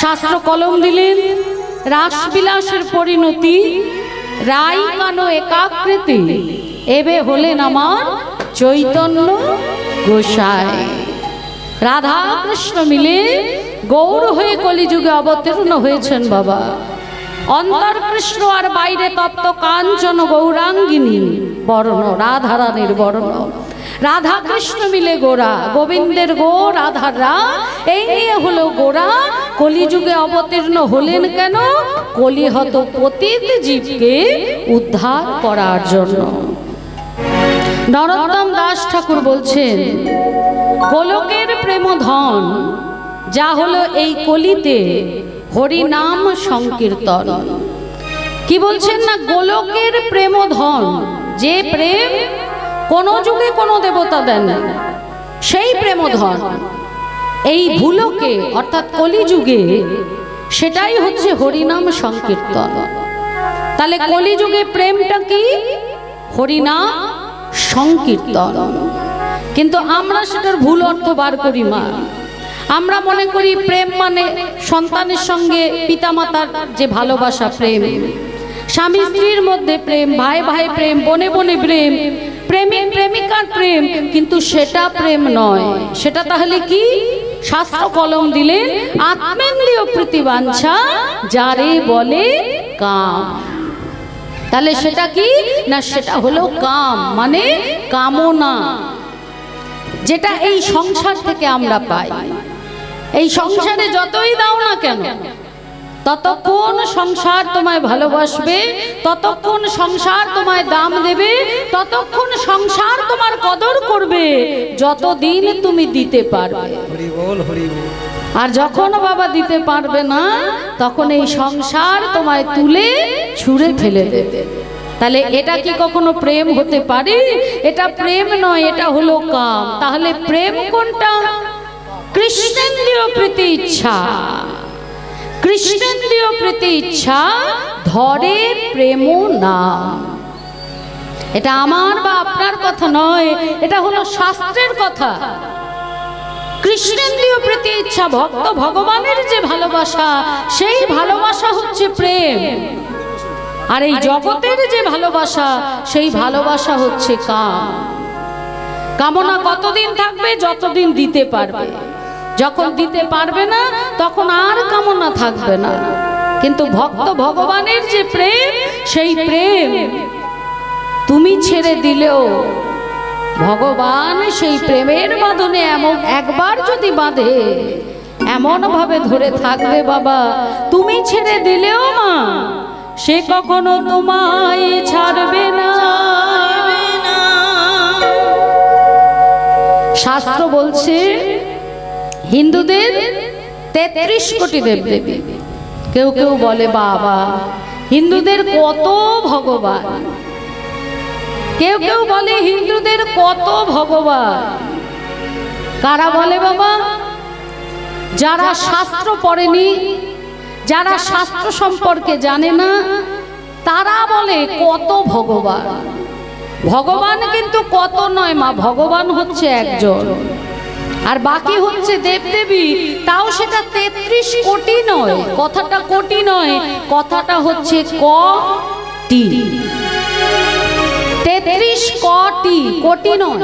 শাস্ত্র কলম দিলেন, রাসবিলাসের পরিণতি রাই কানো একাকৃতি, এবে হলেন আমার চৈতন্য গোসাই। রাধা কৃষ্ণ মিলে গৌর হয়ে কলিযুগে অবতীর্ণ হয়েছেন বাবা। অন্তর কৃষ্ণ আর বাইরে তপ্ত কাঞ্চন গৌরাঙ্গিনী বর্ণ, রাধারানীর বর্ণ। রাধা কৃষ্ণ মিলে গোরা, গোবিন্দের গো রাধার রা, এই নিয়ে হলো গোরা। কলিযুগে অবতীর্ণ হলেন কেন? কলিহত পতিত জীবকে উদ্ধার করার জন্য। নরোত্তম দাস ঠাকুর বলছেন, গোলকের প্রেমধন যা হলো এই কলিতে হরিনাম সংকীর্তন। কি বলছেন না, গোলকের প্রেমধন, যে প্রেম কোন যুগে কোন দেবতা দেন সেই প্রেমধন এই ভুলোকে অর্থাৎ কলিযুগে সেটাই হচ্ছে হরিনাম সংকীর্তন। তাহলে কলিযুগে প্রেমটা কি? হরিনাম সংকীর্তন। কিন্তু আমরা সেটার ভুল অর্থ বার করি মা। আমরা মনে করি প্রেম মানে সন্তানের সঙ্গে পিতামাতার যে ভালোবাসা, প্রেম, স্বামী স্ত্রীর মধ্যে প্রেম, ভাই ভাই প্রেম, বনে বনে প্রেম, প্রেমিক প্রেমিকার প্রেম। কিন্তু সেটা প্রেম নয়। সেটা তাহলে কি? শাস্ত্র কলম দিলেন, আত্মেন্দ্রিয় প্রীতিবাঞ্ছা যারে বলে কাম। তাহলে সেটা কি না, সেটা হলো কাম, মানে কামনা, যেটা এই সংসার থেকে আমরা পাই। এই সংসারে যতই দাও না কেন, ততক্ষণ সংসার তোমায় ভালোবাসবে, ততক্ষণ সংসার তোমায় দাম দেবে, ততক্ষণ সংসার তোমার কদর করবে, যতদিন তুমি দিতে পারবে। আর যখন বাবা দিতে পারবে না, তখন এই সংসার তোমায় তুলে ছুঁড়ে ফেলে দেবে। তাহলে এটা কি কখনো প্রেম হতে পারে? এটা প্রেম নয়, এটা হলো কাম। তাহলে প্রেম কোনটা? কৃষ্ণেন্দ্রিয় প্রীতি ইচ্ছা। কৃষ্ণেন্দ্রিয় প্রীতি ইচ্ছা ধরে প্রেম নাম। এটা আমার বা আপনার কথা নয়, এটা হলো শাস্ত্রের কথা। কৃষ্ণেন্দ্রিয় প্রীতি ইচ্ছা, ভক্ত ভগবানের যে ভালোবাসা, সেই ভালোবাসা হচ্ছে প্রেম। আর এই জগতের যে ভালোবাসা, সেই ভালোবাসা হচ্ছে কাম। কামনা কতদিন থাকবে? যতদিন দিতে পারবে। যখন দিতে পারবে না, তখন আর কামনা থাকবে না। কিন্তু ভক্ত ভগবানের যে প্রেম, সেই প্রেম তুমি ছেড়ে দিলেও ভগবান সেই প্রেমের বাঁধনে এমন একবার যদি বাঁধে, এমন ভাবে ধরে থাকবে বাবা, তুমি ছেড়ে দিলেও মা সে কখনো তোমায় ছাড়বে না। শাস্ত্র বলছে হিন্দুদের 33 কোটি দেবদেবী। কেউ কেউ বলে বাবা হিন্দুদের কত ভগবান, কেউ কেউ বলে হিন্দুদের কত ভগবান। কারা বলে বাবা? যারা শাস্ত্র পড়েনি, যারা শাস্ত্র সম্পর্কে জানে না, তারা বলে কত ভগবান। ভগবান কিন্তু কত নয় মা, ভগবান হচ্ছে একজন, আর বাকি হচ্ছে দেবদেবী। তাও সেটা 33 কোটি নয়। কথাটা কোটি নয়, কথাটা হচ্ছে কোটি। 33 কোটি, কোটি নয়।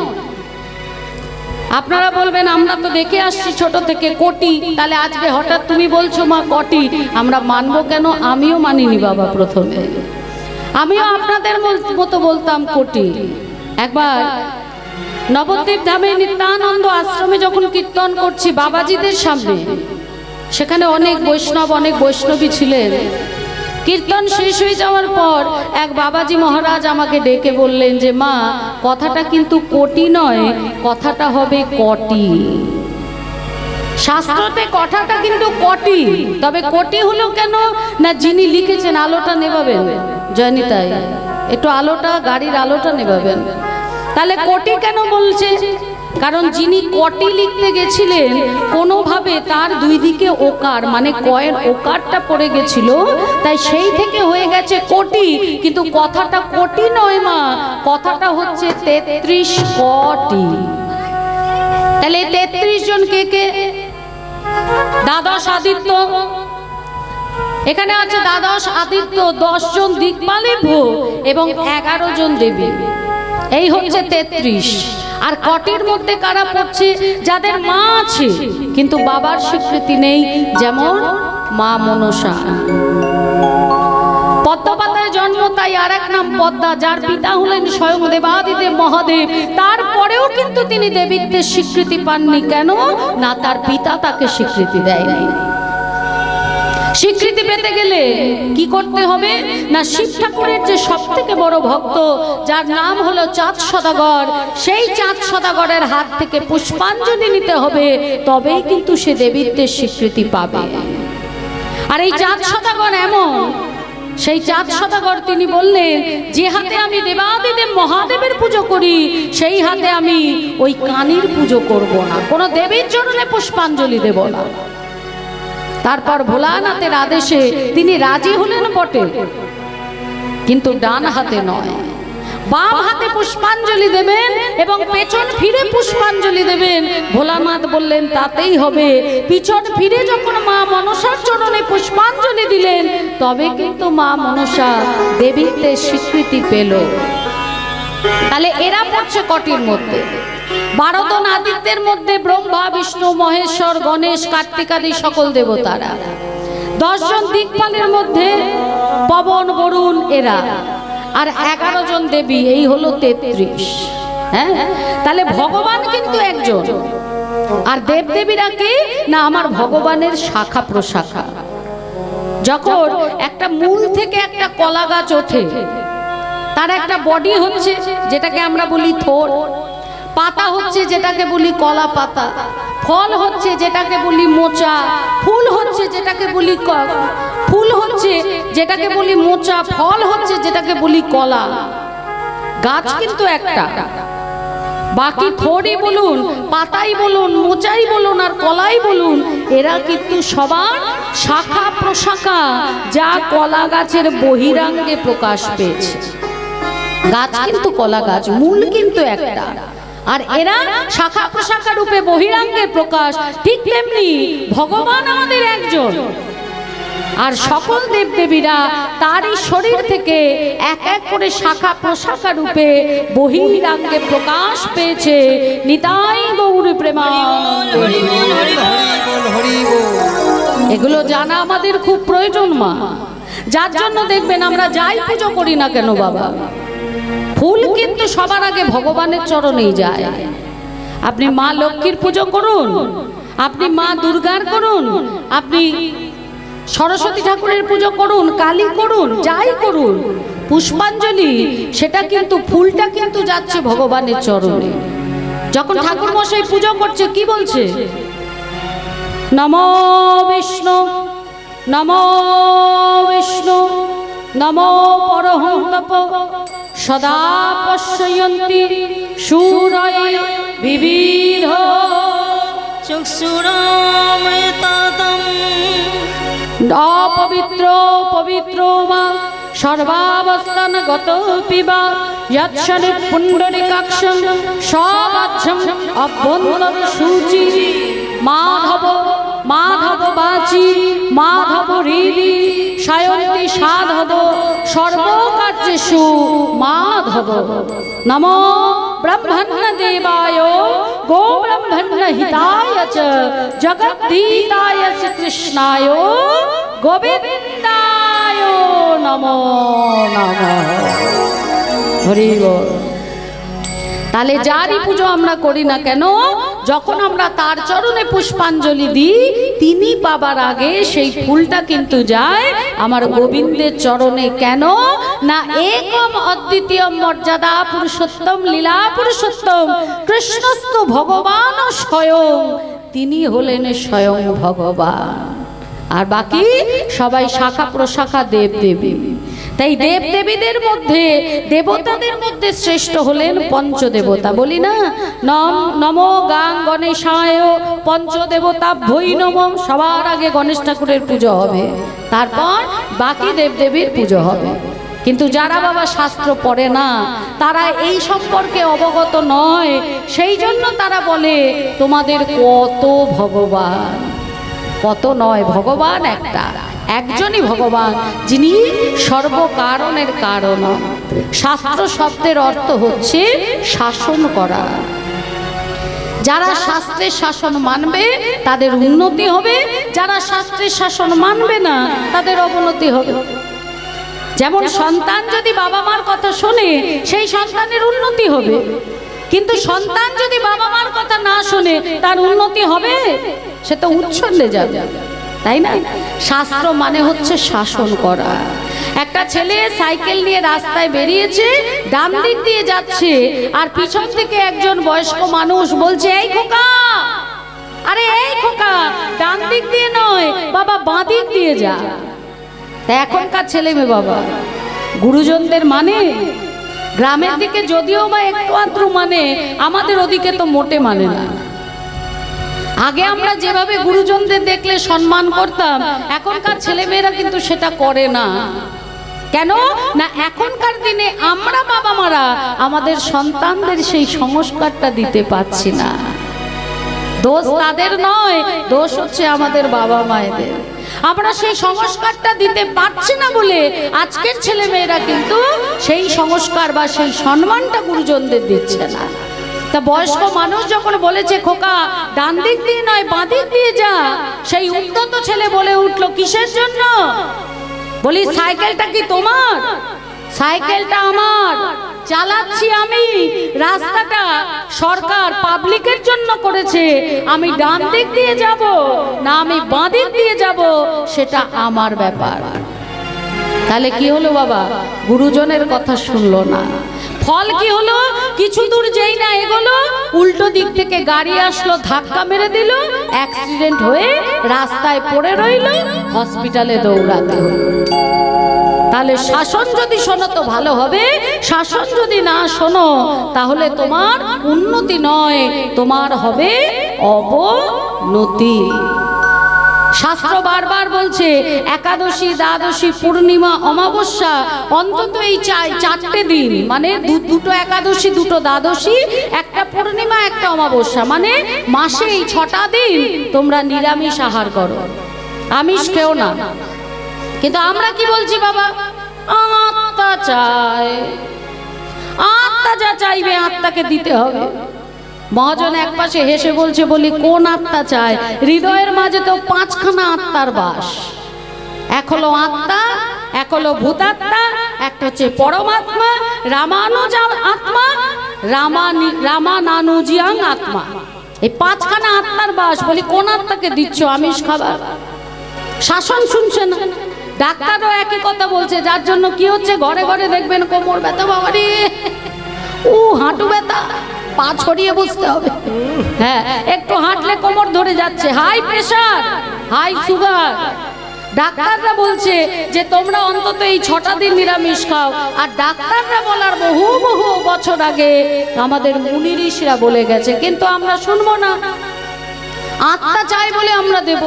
আপনারা বলবেন আমরা তো দেখে আসছি ছোট থেকে কোটি, তাহলে আজকে হঠাৎ তুমি বলছো মা কোটি, আমরা মানবো কেন? আমিও মানিনি বাবা, প্রথমে আমিও আপনাদের মতো বলতাম কোটি। একবার নবদ্বীপ ধামে নিত্যানন্দ আশ্রমে যখন কীর্তন করছি বাবাজিদের সামনে, সেখানে অনেক বৈষ্ণব, অনেক বৈষ্ণবী ছিলেন। কীর্তন শেষ হয়ে যাওয়ার পর এক বাবাজি মহারাজ আমাকে ডেকে বললেন যে মা কথাটা কিন্তু কোটি নয়, কথাটা হবে কোটি। শাস্ত্রতে কথাটা কিন্তু কোটি, তবে কোটি হলো কেন না যিনি লিখেছেন, আলোটা নেভাবেন জয়নিতাই, একটু আলোটা, গাড়ির আলোটা নেভাবেন। তাহলে কোটি কেন বলছে? কারণ যিনি কোটি লিখতে গেছিলেন, কোনোভাবে তার দুই দিকে ওকার, মানে কয়ের ওকারটা পড়ে গেছিল, তাই সেই থেকে হয়ে গেছে কোটি। কিন্তু কথাটা কোটি নয় মা, কথাটা হচ্ছে 33 কোটি। তাহলে 33 জন কে কে? দ্বাদশ আদিত্য, এখানে আছে দ্বাদশ আদিত্য, 10 জন দিকপালের ভোগ এবং 11 জন দেবী, এই হচ্ছে 33। আর কটির মধ্যে কারা পড়ছে? যাদের মা আছে কিন্তু বাবার স্বীকৃতি নেই, যেমন মা মনসা। পদ্মপাতায় জন্ম, তাই আর এক নাম পদ্মা। যার পিতা হলেন স্বয়ং দেবাদিদেব মহাদেব, তারপরেও কিন্তু তিনি দেবীত্বের স্বীকৃতি পাননি। কেন না? তার পিতা তাকে স্বীকৃতি দেয়নি। স্বীকৃতি পেতে গেলে কি করতে হবে না, শিব ঠাকুরের যে সব থেকে বড় ভক্ত, যার নাম হলো চাঁদ সদাগর, সেই চাঁদ সদাগরের হাত থেকে পুষ্পাঞ্জলি নিতে হবে, তবেই কিন্তু সে দেবীত্বের স্বীকৃতি পাবে। আর এই চাঁদ সদাগর এমন, সেই চাঁদ সদাগর তিনি বললেন, যে হাতে আমি দেবাদিদেব মহাদেবের পুজো করি, সেই হাতে আমি ওই কানির পুজো করব না, কোনো দেবীর চরণে পুষ্পাঞ্জলি দেব না। তারপর ভোলানাথের আদেশে তিনি রাজি হলেন বটে, কিন্তু ডান হাতে নয়, বাম হাতে পুষ্পাঞ্জলি দেবেন এবং পেছন ফিরে পুষ্পাঞ্জলি দেবেন। ভোলানাথ বললেন তাতেই হবে। পিছন ফিরে যখন মা মনসার চরণে পুষ্পাঞ্জলি দিলেন, তবে কিন্তু মা মনসা দেবীত্বের স্বীকৃতি পেল। তাহলে এরা পড়ছে কটির মধ্যে? 12 জন আদিত্যের মধ্যে ব্রহ্মা, বিষ্ণু, মহেশ্বর, গণেশ, কার্তিক আদি সকল দেবতারা। 10 জন দিকপালের মধ্যে পবন, বরুণ এরা, আর 11 জন দেবী, এই হলো 33। হ্যাঁ, তাহলে ভগবান কিন্তু একজন। আর দেবদেবীরা কি না, আমার ভগবানের শাখা প্রশাখা। যখন একটা মূল থেকে একটা কলা গাছ ওঠে, তার একটা বডি হচ্ছে যেটাকে আমরা বলি থোড়, পাতা হচ্ছে যেটাকে বলি কলা পাতা, ফল হচ্ছে যেটাকে বলি মোচা, ফুল হচ্ছে যেটাকে বলি ফুল হচ্ছে যেটাকে বলি মোচা, ফল হচ্ছে যেটাকে বলি কলা। গাছ কিন্তু একটা, বাকি থোড়ই বলুন, পাতাই বলুন, মোচাই বলুন আর কলাই বলুন, এরা কিন্তু সবার শাখা প্রশাখা, যা কলা গাছের বহিরাঙ্গে প্রকাশ পেয়েছে। গাছ কিন্তু কলা গাছ, মূল কিন্তু একটা, আর এরা শাখা প্রশাখা রূপে বহিরাঙ্গের প্রকাশ। ঠিক তেমনি ভগবান আমাদের একজন, আর সকল দেবদেবীরা তারই শরীর থেকে এক এক করে শাখা প্রশাখা রূপে বহিরাঙ্গে প্রকাশ পেয়েছে। নিতাই গৌর প্রেমানন্দ। এগুলো জানা আমাদের খুব প্রয়োজন মা, যার জন্য দেখবেন আমরা যাই পুজো করি না কেন বাবা, ফুল কিন্তু সবার আগে ভগবানের চরণেই যায়। আপনি মা লক্ষ্মীর পুজো করুন, আপনি মা দুর্গার করুন, আপনি সরস্বতী ঠাকুরের পুজো করুন, কালী করুন, যাই করুন, পুষ্পাঞ্জলি সেটা কিন্তু ফুলটা কিন্তু যাচ্ছে ভগবানের চরণে। যখন ঠাকুর মশাই পুজো করছে কি বলছে? নমো বিষ্ণু, নমো বিষ্ণু, নমো পরহংতপ সদা পশ্যন্তি সূরয় বিবিধ চক্ষুরামৃতাতম অপবিত্র পবিত্র মা সর্বাবস্থানগত পিবা যৎসনি পুণ্ডরিকাক্ষং সবাচ্ছং অভ্যন্তর সূচি মাধব মাধব বাচি মাধব হৃদি সায়ন্তি সাধব সর্বকার্যেষু মাধব। নমো ব্রহ্মণ্য দেবায় গো ব্রহ্মণ্য হিতায় চ জগদ্ধিতায় শ্রীকৃষ্ণায় গোবিন্দায় নমো নমঃ। হরি বল। তাহলে যারই পুজো আমরা করি না কেন, যখন আমরা তার চরণে পুষ্পাঞ্জলি দিই, তিনি পাবার আগে সেই ফুলটা কিন্তু যায় আমার গোবিন্দের চরণে। কেন না একম অদ্বিতীয় মর্যাদা পুরুষোত্তম লীলা পুরুষোত্তম কৃষ্ণস্তু ভগবান স্বয়ং, তিনি হলেন স্বয়ং ভগবান, আর বাকি সবাই শাখা প্রশাখা দেব দেবী। তাই দেব দেবীদের মধ্যে দেবতাদের মধ্যে শ্রেষ্ঠ হলেন পঞ্চদেবতা। বলি না নমো গাং গণেশায় পঞ্চদেবতাভ্যই নমঃ। সবার আগে গণেশ ঠাকুরের পুজো হবে, তারপর বাকি দেবদেবীর পুজো হবে। কিন্তু যারা বাবা শাস্ত্র পড়ে না, তারা এই সম্পর্কে অবগত নয়, সেই জন্য তারা বলে তোমাদের কত ভগবান। কত নয়, ভগবান একটা। একজনই ভগবান, যিনি সর্বকারণের কারণ। শাস্ত্র শব্দের অর্থ হচ্ছে শাসন করা। যারা শাস্ত্রের শাসন মানবে তাদের উন্নতি হবে, যারা শাস্ত্রের শাসন মানবে না তাদের অবনতি হবে। যেমন সন্তান যদি বাবা মার কথা শোনে সেই সন্তানের উন্নতি হবে, কিন্তু সন্তান যদি বাবা মার কথা না শোনে তার উন্নতি হবে? সে তো উচ্ছন্নে যাবে, তাই না? শাস্ত্র মানে হচ্ছে শাসন করা। একটা ছেলে সাইকেল নিয়ে রাস্তায় বেরিয়েছে, ডান দিক দিয়ে যাচ্ছে, আর পিছন থেকে একজন বয়স্ক মানুষ বলছে, এই খোকা, আরে এই খোকা, ডান দিক দিয়ে নয় বাবা, বাঁ দিক দিয়ে যা। এখনকার ছেলে মেয়ে বাবা গুরুজনদের মানে, গ্রামের দিকে যদিও বা একটু আধটু মানে, আমাদের ওদিকে তো মোটে মানে না। আগে আমরা যেভাবে গুরুজনদের দেখলে সম্মান করতাম, এখনকার ছেলেমেয়েরা কিন্তু সেটা করে না। কেন না, এখনকার দিনে আমরা বাবা মারা আমাদের সন্তানদের সেই সংস্কারটা দিতে পারছি না। দোষ তাদের নয়, দোষ হচ্ছে আমাদের বাবা মায়েদের। আমরা সেই সংস্কারটা দিতে পারছি না বলে আজকের ছেলেমেয়েরা কিন্তু সেই সংস্কার বা সেই সম্মানটা গুরুজনদের দিচ্ছে না। তা বয়স্ক মানুষ যখন বলেছে, খোকা ডান দিক দিয়ে নয় বাঁ দিক দিয়ে যা, সেই উদ্যত ছেলে বলে উঠলো, কিসের জন্য? বলি, সাইকেলটা কি তোমার? সাইকেলটা আমার, চালাচ্ছি আমি। রাস্তাটা সরকার পাবলিকের জন্য করেছে, আমি ডান দিক দিয়ে যাব না আমি বাঁ দিক দিয়ে যাব সেটা আমার ব্যাপার। তাহলে কি হলো বাবা? গুরুজনের কথা শুনলো না। ফল কি হলো? কিছু দূর যেই না এগোলো, উল্টো দিক থেকে গাড়ি আসলো, ধাক্কা মেরে দিল, অ্যাক্সিডেন্ট হয়ে রাস্তায় পড়ে রইল, হসপিটালে দৌড়াতে হলো। তাহলে শাসন যদি শোনো তো ভালো হবে, শাসন যদি না শোনো তাহলে তোমার উন্নতি নয়, তোমার হবে অবনতি। শাস্ত্র বারবার বলছে, একাদশী, দ্বাদশী, পূর্ণিমা, অমাবস্যা, অন্তত এই চারটে দিন, মানে দুটো একাদশী, দুটো দ্বাদশী, একটা পূর্ণিমা, একটা অমাবস্যা, মানে মাসে এই 6টা দিন তোমরা নিরামিষ আহার করো, আমিষ খেও না। কিন্তু আমরা কি বলছি বাবা? আত্মা চাই, আত্মা যা চাইবে আত্মাকে দিতে হবে। মহাজন এক পাশে হেসে বলছে, বলি কোন আত্মা চায়? হৃদয়ের মাঝে তো 5খানা আত্মার বাস। এক হলো আত্মা, এক হলো ভূতাত্মা, একটা হচ্ছে পরমাত্মা, রামানুজান আত্মা, রামানানুজিয়াং আত্মা। এই 5খানা আত্মার বাস। বলি কোন আত্মাকে দিচ্ছ আমিষ খাবার? শাসন শুনছে না। ডাক্তারও একই কথা বলছে, যার জন্য কি হচ্ছে, ঘরে ঘরে দেখবেন কোমর ব্যথা, বাবারে হাঁটু ব্যথা, পা ছড়িয়ে বসতে হবে, হ্যাঁ একটু হাঁটলে কোমর ধরে যাচ্ছে, হাই প্রেসার, হাই সুগার। ডাক্তাররা বলছে যে তোমরা অন্তত এই 6টা দিন নিরামিষ খাও। আর ডাক্তাররা বলার বহু বহু বছর আগে আমাদের মুনি ঋষিরা বলে গেছে, কিন্তু আমরা শুনবো না। আত্মা চাই বলে আমরা দেব।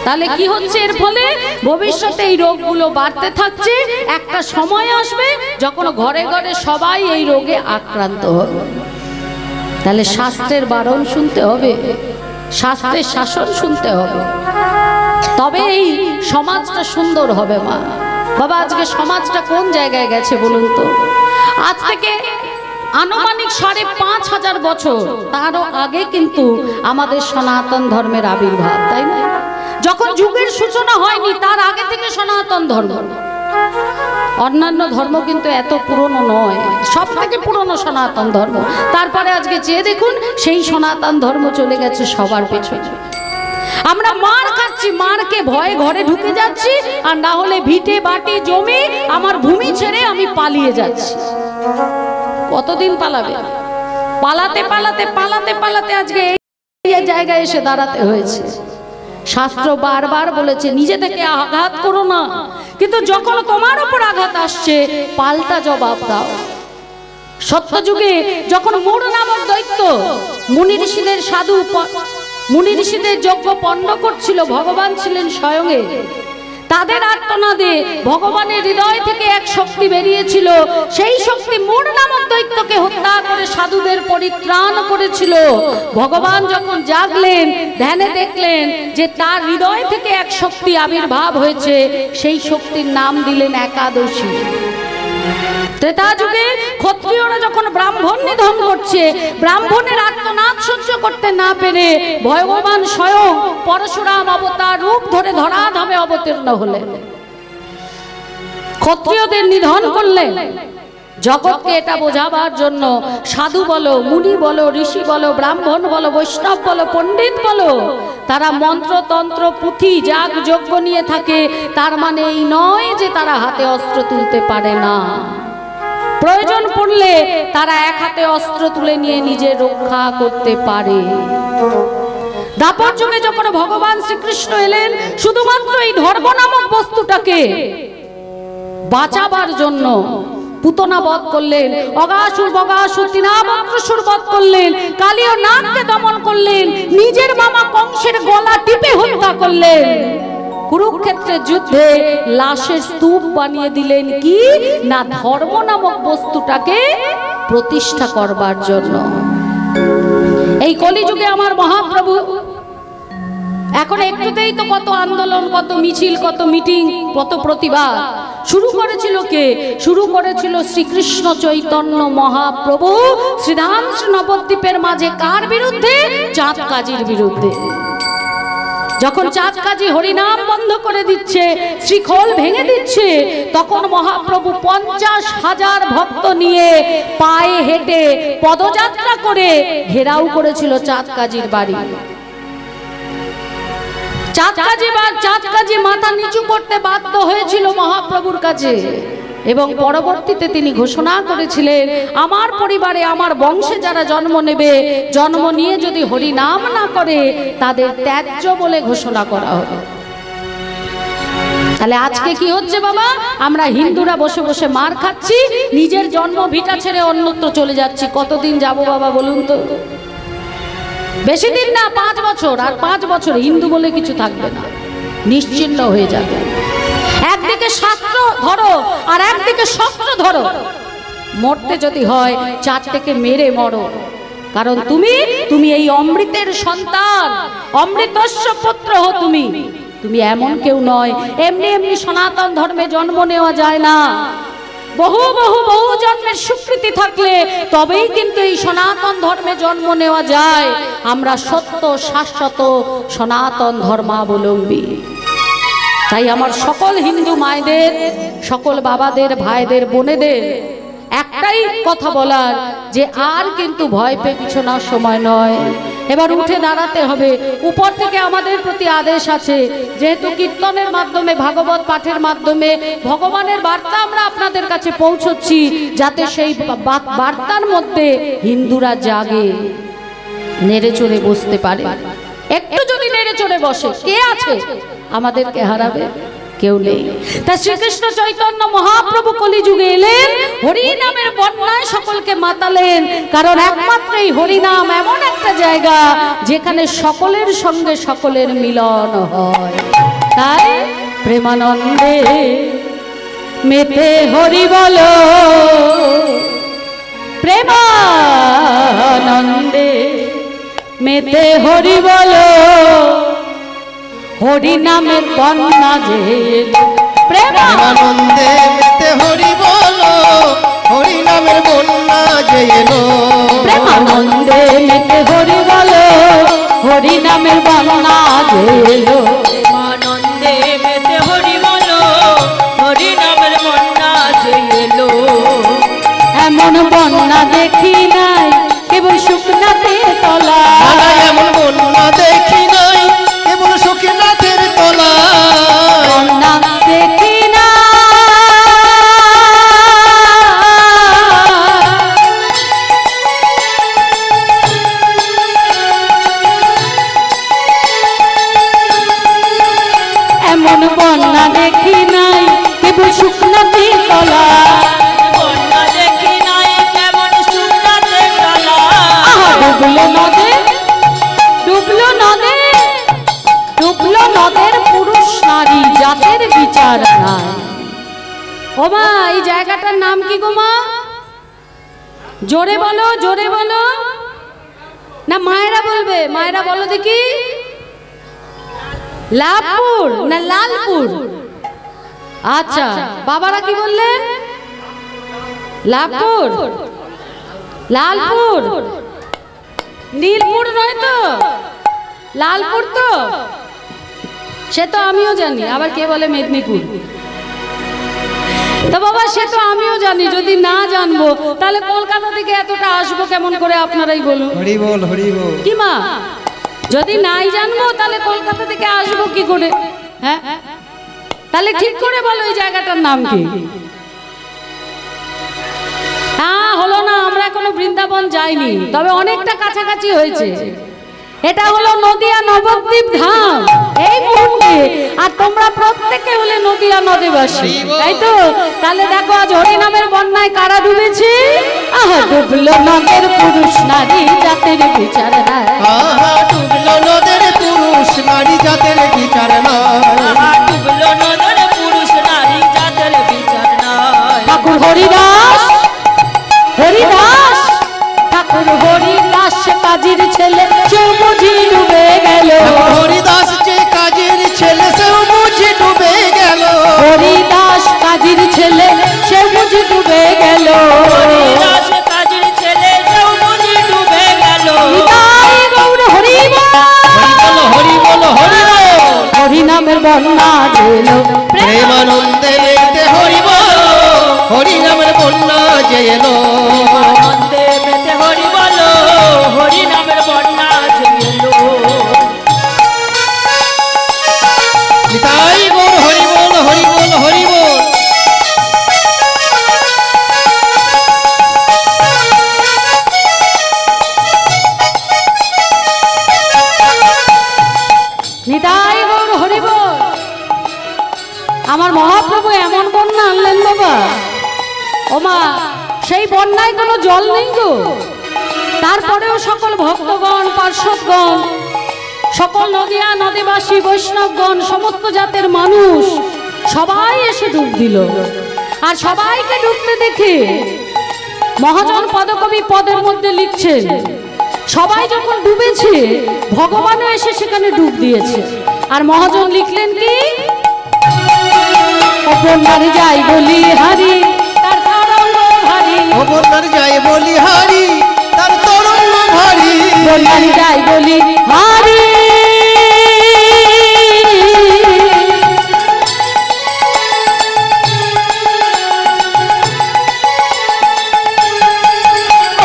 তাহলে কি হচ্ছে এর ফলে? ভবিষ্যতে এই রোগগুলো বাড়তে থাকছে। একটা সময় আসবে যখন ঘরে ঘরে সবাই এই রোগে আক্রান্ত হবে। তাহলে শাস্ত্রের বারণ শুনতে হবে, শাস্ত্রের শাসন শুনতে হবে, তবে এই সমাজটা সুন্দর হবে। মা বাবা, আজকে সমাজটা কোন জায়গায় গেছে বলুন তো? আজ থেকে আনুমানিক 5,500 বছর তারও আগে কিন্তু আমাদের সনাতন ধর্মের আবির্ভাব, তাই না? যখন যুগের সূচনা হয়নি তার আগে থেকে সনাতন ধর্ম। অন্যান্য ধর্ম কিন্তু এত পুরনো নয়, সব থেকে পুরনো সনাতন ধর্ম। তারপরে আজকে চেয়ে দেখুন, সেই সনাতন ধর্ম চলে গেছে সবার পেছনে। আমরা মার খাচ্ছি, মারকে ভয়ে ঘরে ঢুকে যাচ্ছি, আর না হলে ভিটে বাটি জমি আমার ভূমি ছেড়ে আমি পালিয়ে যাচ্ছি। কতদিন পালাবে? পালাতে পালাতে পালাতে পালাতে আজকে এই জায়গায় এসে দাঁড়াতে হয়েছে। শাস্ত্র বারবার বলেছে নিজে থেকে আঘাত করো না, কিন্তু যখন তোমার উপর আঘাত আসছে পাল্টা জবাব দাও। সত্যযুগে যখন মূঢ় নামক দৈত্য মুনি ঋষিদের মুনি ঋষিদের যজ্ঞ পণ্ড করছিল, ভগবান ছিলেন স্বয়ং, তাদের আত্মনাদে ভগবানের হৃদয় থেকে এক শক্তি বেরিয়েছিল। সেই শক্তি মূঢ় নামক দৈত্যকে হত্যা করে সাধুদের পরিত্রাণ করেছিল। ভগবান যখন জাগলেন, ধ্যানে দেখলেন যে তার হৃদয় থেকে এক শক্তি আবির্ভাব হয়েছে, সেই শক্তির নাম দিলেন একাদশী। ত্রেতা যুগে ক্ষত্রিয়রা যখন ব্রাহ্মণ নিধন করছে, ব্রাহ্মণের আত্মনাদ সহ্য করতে না পেরে ভগবান স্বয়ং পরশুরাম অবতার রূপ ধরে ধরাধামে অবতীর্ণ হলেন, ক্ষত্রিয়দের নিধন করলেন। জগৎকে এটা বোঝাবার জন্য সাধু বলো, মুনি বলো, ঋষি বলো, ব্রাহ্মণ বলো, বৈষ্ণব বলো, পণ্ডিত বলো, তারা মন্ত্রতন্ত্র পুঁথি যাগ যজ্ঞ নিয়ে থাকে, তার মানে এই নয় যে তারা হাতে অস্ত্র তুলতে পারে না। প্রয়োজন পড়লে তারা এক হাতে অস্ত্র তুলে নিয়ে নিজে রক্ষা করতে পারে। দাপর যুগে যখন ভগবান শ্রীকৃষ্ণ এলেন, শুধুমাত্র এই ধর্ম নামক বস্তুটাকে বাঁচাবার জন্য পুতনা বধ করলেন, অগাসুর বগাসুর তৃণাবত্রসুর বধ করলেন, কালী ও নাগকে দমন করলেন, নিজের মামা কংসের গলা টিপে হত্যা করলেন। কুরুক্ষেত্রের যুদ্ধে লাশের স্তূপ বানিয়ে দিলেন কি না, ধর্ম নামক বস্তুটাকে প্রতিষ্ঠা করবার জন্য। এই কলিযুগে আমার মহাপ্রভু এখন একটুতেই তো কত আন্দোলন, কত মিছিল, কত মিটিং, কত প্রতিবাদ শুরু করেছিল কে? শুরু করেছিল শ্রীকৃষ্ণ চৈতন্য মহাপ্রভু শ্রীধাম শ্রী নবদ্বীপের মাঝে। কার বিরুদ্ধে? চাঁদ কাজীর বিরুদ্ধে। যখন চাঁদ কাজী হরিনাম বন্ধ করে দিচ্ছে, শ্রীখোল ভেঙে দিচ্ছে, তখন মহাপ্রভু 50,000 ভক্ত নিয়ে পায়ে হেঁটে পদযাত্রা করে ঘেরাও করেছিল চাঁদ কাজীর বাড়ি। চাঁদ কাজী মাথা নিচু করতে বাধ্য হয়েছিল মহাপ্রভুর কাছে, এবং পরবর্তীতে তিনি ঘোষণা করেছিলেন, আমার পরিবারে আমার বংশে যারা জন্ম নেবে, জন্ম নিয়ে যদি হরি নাম না করে তাদের ত্যায্য বলে ঘোষণা করা হবে। তাহলে আজকে কি হচ্ছে বাবা? আমরা হিন্দুরা বসে বসে মার খাচ্ছি, নিজের জন্ম ভিটা ছেড়ে অন্যত্র চলে যাচ্ছি। কতদিন যাব বাবা বলুন তো? বেশি দিন না, 5 বছর। আর 5 বছর হিন্দু বলে কিছু থাকবে না, নিশ্চিহ্ন হয়ে যাবে। একদিকে শাস্ত্র ধরো আর একদিকে শস্ত্র ধরো। মরতে যদি হয় 4টেকে মেরে মরো, কারণ তুমি এই অমৃতের সন্তান, অমৃতস্য পুত্র হো তুমি। তুমি এমন কেউ নয়, এমনি এমনি সনাতন ধর্মে জন্ম নেওয়া যায় না। বহু বহু বহু জন্মের স্বীকৃতি থাকলে তবেই কিন্তু এই সনাতন ধর্মে জন্ম নেওয়া যায়। আমরা সত্য শাশ্বত সনাতন ধর্মাবলম্বী। তাই আমার সকল হিন্দু মায়েদের, সকল বাবাদের, ভাইদের, বোনেদের একটাই কথা বলার, যে আর কিন্তু ভয় পেয়ে পিছানোর সময় নয়। এবার উঠে দাঁড়াতে হবে। উপর থেকে আমাদের প্রতি আদেশ আছে, যেহেতু কীর্তনের মাধ্যমে, ভাগবত পাঠের মাধ্যমে ভগবানের বার্তা আমরা আপনাদের কাছে পৌঁছচ্ছি, যাতে সেই বার্তার মধ্যে হিন্দুরা জাগে, নেড়ে চড়ে বসতে পারে। একটু যদি নেড়ে চড়ে বসে, কে আছে আমাদেরকে হারাবে? কেউ নেই। তা শ্রীকৃষ্ণ চৈতন্য মহাপ্রভু কলিযুগে এলেন, হরি নামের বন্যায় সকলকে মাতালেন। কারণ একমাত্র এই হরিনাম এমন একটা জায়গা যেখানে সকলের সঙ্গে সকলের মিলন হয়। তাই প্রেমানন্দে মেতে হরি বলো, প্রেমানন্দে মেতে হরি বলো, হরি নামের বন্যা যে প্রেমানন্দে মেতে হরি বলো, হরি নামের বন্যা যে এলো। প্রেমানন্দে মেতে হরি বলো, হরি নামের বন্যা যে এলো। প্রেমানন্দে মেতে হরি বলো, হরি নামের বন্যা যে এলো। এমন বন্যা দেখি নাই কেবল শুকনাতে তলা, এমন বন্যা দেখি নাই কেবল সখীনাথের তলা। বন্যা দেখি না এমন বন্যা দেখি নাই কেবল শুকনাতে তলা, বন্যা দেখি নাই কেমন শুকনাতে তলা। ডুবলো নদে, ডুবলো নদে, ডুবলো নদের পুরুষ নারী জাতের ও মা এই জায়গাটার নাম কি গো মা? জোরে বলো, জোরে বলো। না মায়েরা বলবে, মায়েরা বলো দেখি। লাভপুর না লালপুর? আচ্ছা, বাবারা কি বললেন? লাভপুর, লালপুর, নীলপুর নয় তো? লালপুর তো? সে তো আমিও জানি, আবার কে বলে মেদিনীপুর। তো বাবা সে তো আমিও জানি, যদি না জানবো তাহলে কলকাতা থেকে এতটা আসবো কেমন করে আপনারাই বলুন। হরি বল, হরি বল। কি মা, যদি নাই জানবো তাহলে কলকাতা থেকে আসবো কি করে? হ্যাঁ, তাহলে ঠিক করে বলো এই জায়গাটার নাম কি? হ্যাঁ হলো না, আমরা এখনো বৃন্দাবন যাইনি, তবে অনেকটা কাছাকাছি হয়েছে। এটা হলো নদিয়া নবদ্বীপ ধাম এই মুহূর্তে, আর তোমরা প্রত্যেকে হলে নদিয়া নদীবাসী, তাই তো? তাহলে দেখো আজ হরিনামের বন্যায় কারা ডুবেছে? আহা ডুবলো নদের পুরুষ নারী জাতের বিচার নাই। আহা ডুবলো নদের পুরুষ নারী জাতের বিচার নাই। আহা ডুবলো নদের পুরুষ নারী জাতের বিচার নাই। ঠাকুর হরিদাস, হরিদাস, ঠাকুর হরিদাস কাজীর ছেলে কেউ বুঝি ডুবে গেল। হরিদাস যে কাজের ছেলে সেও বুঝি ডুবে গেল। হরিদাস কাজীর ছেলে সে বুঝি ডুবে গেল। হরিদাস কাজীর ছেলে সেও বুঝি ডুবে গেল। নিতাই গৌর হরি বল, হরি বল, হরি বল। হরি নামের বন্যা জেলো প্রেমানন্দে মেতে হরি বল, হরি নামের বন্যা যে এলো। আনন্দে মেতে হরি বলো, হরি নামের বন্যা যে এলো। নিতাই গৌর হরি বল, হরি বল, হরি বল। নিতাই গৌর হরি বল। আমার মহাপ্রভু এমন বন্যা আনলেন বাবা, ও মা সেই বন্যায় কোনো জল নেই গো। তারপরেও সকল ভক্তগণ, পার্শ্বদগণ, সকল নদিয়া নদীবাসী, বৈষ্ণবগণ, সমস্ত জাতের মানুষ সবাই এসে ডুব দিল। আর সবাইকে ডুবতে দেখে মহাজন পদকবি পদের মধ্যে লিখছেন, সবাই যখন ডুবেছে ভগবানও এসে সেখানে ডুব দিয়েছে। আর মহাজন লিখলেন কি? বন্যার যাই বলি হারি তার তরঙ্গ ভারী। ও বন্যার যায় বলি হারি তার তরঙ্গ ভারী। বন্যার যাই বলি হারি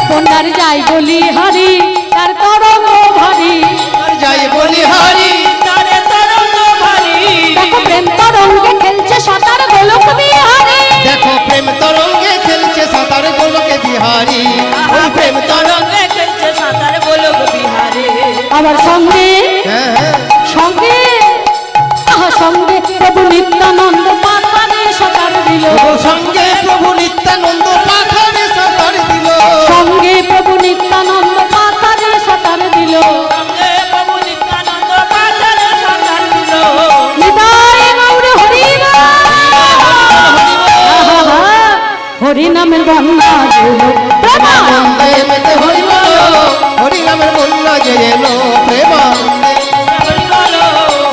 বন্যার যাই বলি হারি তার তরঙ্গ ভারী। আর যাই বলি হারি তারে তরঙ্গ ভারী। দেখো প্রেম তরঙ্গে খেলছে সাঁতার গোলক বিহারি। দেখো প্রেম তরঙ্গে খেলছে সাঁতার গোলকে বিহারি। ওই প্রেম তরঙ্গে খেলছে সাঁতার গোলক বিহারে। আবার সঙ্গে হ্যাঁ হ্যাঁ সঙ্গে আহা সঙ্গে প্রভু নিত্যানন্দ পাতারে সাঁতার দিল। সঙ্গে প্রভু নিত্যানন্দ পাথারে সাঁতার দিল। সঙ্গে প্রভু নিত্যানন্দ পাতারে সাঁতার দিল। সঙ্গে প্রভু নিত্যানন্দ পাতারে সাঁতার দিল। নিতাই গৌর হরি বল। আহা, হরি নামের বন্যা জেলো প্রেমানন্দে মেতে হরি বল, হরি নামের বন্যা যে এলো। প্রেমানন্দে হরি বলো,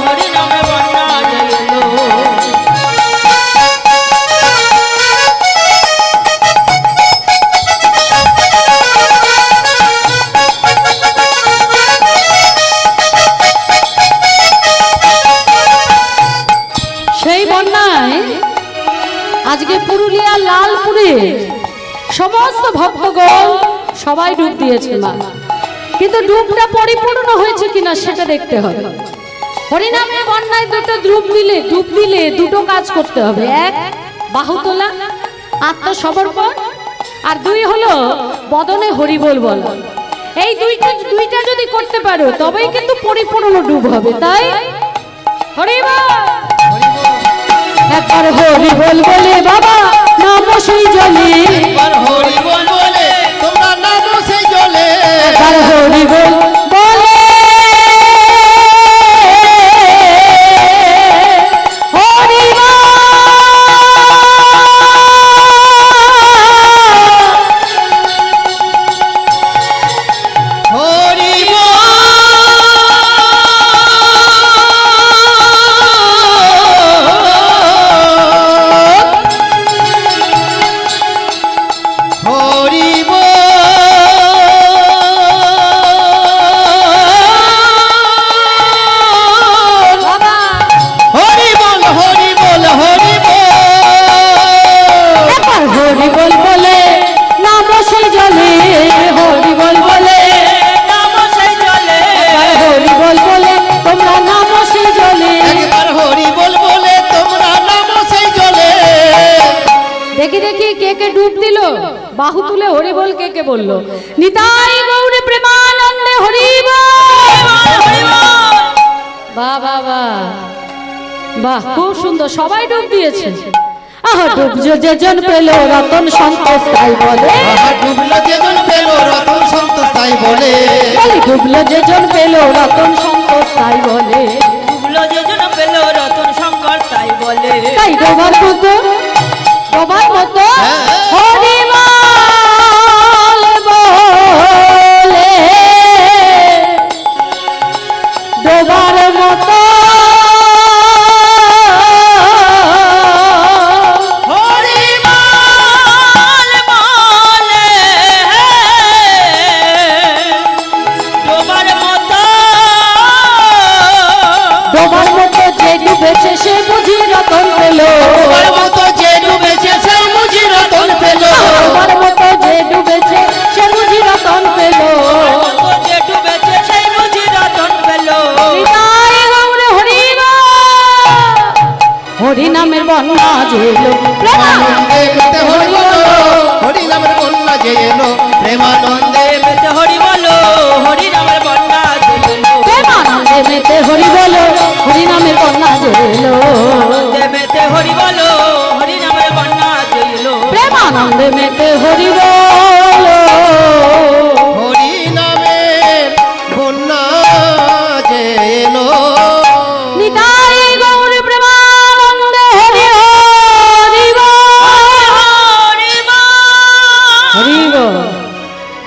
হরি নামে বন্যা যে এলো। সেই বন্যায় আজকে পুরুলিয়া লালপুরে সমস্ত ভক্তগণ সবাই ডুব দিয়েছে মা, কিন্তু ডুবটা পরিপূর্ণ হয়েছে কিনা সেটা দেখতে হবে। হরিনামে বন্যায় দুটো ডুব দিলে দুটো কাজ করতে হবে। এক, বাহু তোলা, আত্মসমর্পণ, আর দুই হলো বদনে হরিবোল বলা। এই দুইটা যদি করতে পারো তবেই কিন্তু পরিপূর্ণ ডুব হবে। তাই হরিবোল, একবার হরিবোল বলে বাবা নাম সেই জলে। একবার হরি বল বলে তোমরা নামো সেই জলে। একবার হরিবোল বলে হরিবোল বাহু তুলে হরি বল কে কে বললো? নিতাই গৌর প্রেমানন্দে হরি বল। বাহ বাহ বাহ বাহ, খুব সুন্দর, সবাই ডুব দিয়েছে। আহা ডুবলো যেজন পেল রতন সন্তোষ তাই বলে, ডুবলো যেজন পেল রতন সন্তোষ তাই বলে, ডুবলো যেজন পেল রতন সন্তোষ তাই বলে, ডুবলো যেজন পেল রতন শঙ্কর তাই বলে। তাই ডোবার মতো হরি বল বলে ডোবার মতো সে বুঝি রতন পেল, তোমার মতো যে ডুবেছে সে বুঝি রতন পেল, তোমার মতো যে ডুবেছে সে বুঝি রতন পেল, যে ডুবেছে সেই বুঝি রতন পেল। নিতাই গৌরে হরি বল। হরি নামের বন্যা যে এলো, প্রেমানন্দে মেতে হরি বলো, হরি নামের বন্যা যে এলো, প্রেমানন্দে মেতে হরি বলো, হরি নামের বন্যা যে এলো, প্রেমানন্দে মেতে হরি বলো, হরি নামের বন্যা যে এলো, মেতে হরি বলো, হরি নামের বন্যা যে এলো, প্রেমানন্দে মেতে হরি বলো, হরি নামের বন্যা যে এলো। নিতাই গৌর প্রেমানন্দে হরি হরি হরি বল।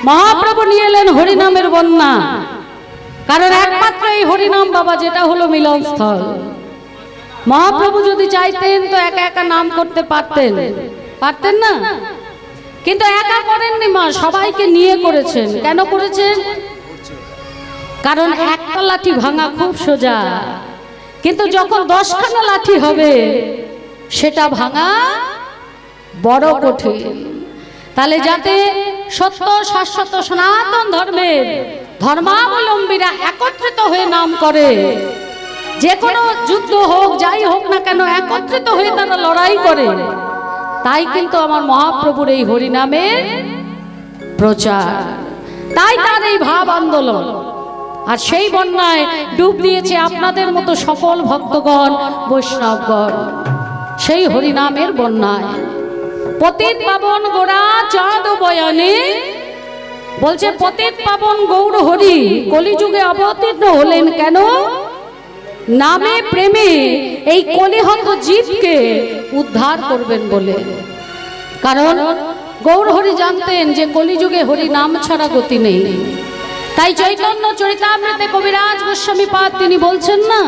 মহাপ্রভু নিয়ে এলেন হরিনামের বন্যা, কারণ একমাত্র এই হরিনাম বাবা যেটা হলো মিলনস্থল। মহাপ্রভু যদি চাইতেন তো একা একা নাম করতে পারতেন, পারতেন না? কিন্তু একা করেননি মা, সবাইকে নিয়ে করেছেন। কেন করেছেন? কারণ একটা লাঠি ভাঙা খুব সোজা, কিন্তু যখন 10খানা লাঠি হবে সেটা ভাঙা বড় কঠিন। তাহলে যাতে সত্য শাশ্বত সনাতন ধর্মের ধর্মাবলম্বীরা একত্রিত হয়ে নাম করে, যে কোনো যুদ্ধ হোক যাই হোক না কেন একত্রিত হয়ে তারা লড়াই করে, তাই কিন্তু আমার মহাপ্রভুর এই হরিনামের প্রচার, তাই তার এই ভাব আন্দোলন। আর সেই বন্যায় ডুব দিয়েছে আপনাদের মতো সকল ভক্তগণ বৈষ্ণবগণ, সেই হরিনামের বন্যায়। পতিত পাবন গোরা চাঁদ বয়ানে বলছে, পতিত পাবন গৌর হরি কলিযুগে অবতীর্ণ হলেন কেন? নামে প্রেমে এই কলিহত জীবকে উদ্ধার করবেন বলে। কারণ গৌর হরি জানতেন যে কলিযুগে হরি নাম ছাড়া গতি নেই। তাই চৈতন্য চরিতামৃতে কবিরাজ গোস্বামী পাদ তিনি বলছেন না,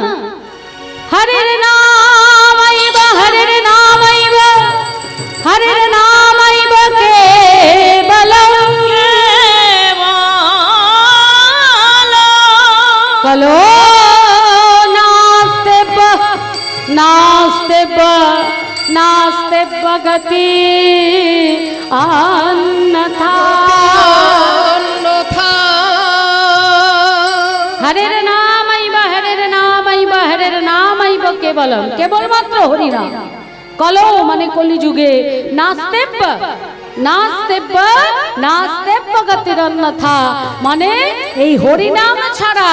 হরের নাম আইবা, হরের নাম আইবা, হরের নাম আইবা কেবলম কলো नास्ते भगति अन्यथा। हरेर नाम आइबा, हरेर नाम आइबा, हरेर नाम आइबा केवलम, केवल मात्र हरि नाम। कलो माने कलि जुगे नास्तेब्ब, नास्तेब्ब नास्तेब्ब गतिर अन्यथा, माने এই হরি নাম ছাড়া